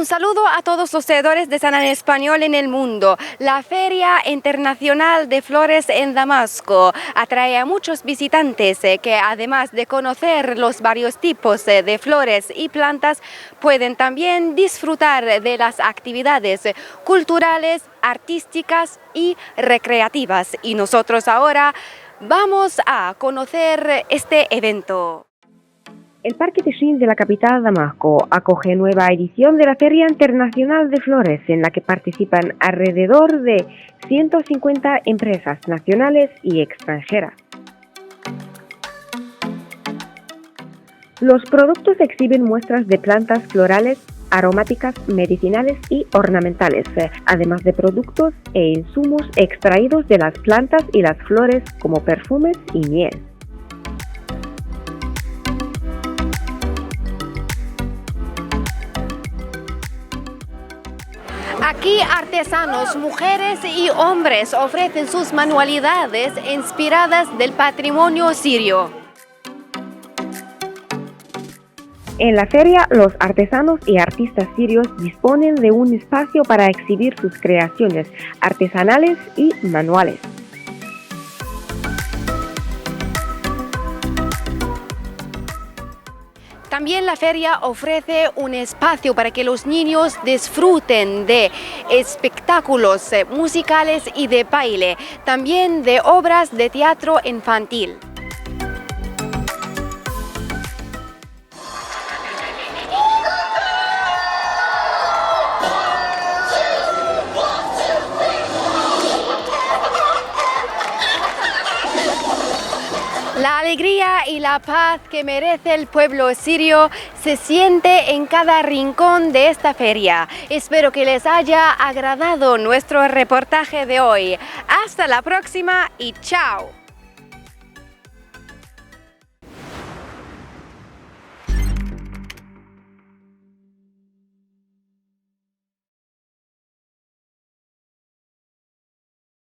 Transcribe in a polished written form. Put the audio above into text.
Un saludo a todos los seguidores de Sana en Español en el mundo. La Feria Internacional de Flores en Damasco atrae a muchos visitantes que, además de conocer los varios tipos de flores y plantas, pueden también disfrutar de las actividades culturales, artísticas y recreativas. Y nosotros ahora vamos a conocer este evento. El Parque Tishin de la capital Damasco acoge nueva edición de la Feria Internacional de Flores, en la que participan alrededor de 150 empresas nacionales y extranjeras. Los productos exhiben muestras de plantas florales, aromáticas, medicinales y ornamentales, además de productos e insumos extraídos de las plantas y las flores como perfumes y miel. Aquí artesanos, mujeres y hombres ofrecen sus manualidades inspiradas del patrimonio sirio. En la feria, los artesanos y artistas sirios disponen de un espacio para exhibir sus creaciones artesanales y manuales. También la feria ofrece un espacio para que los niños disfruten de espectáculos musicales y de baile, también de obras de teatro infantil. La alegría y la paz que merece el pueblo sirio se siente en cada rincón de esta feria. Espero que les haya agradado nuestro reportaje de hoy. Hasta la próxima y chao.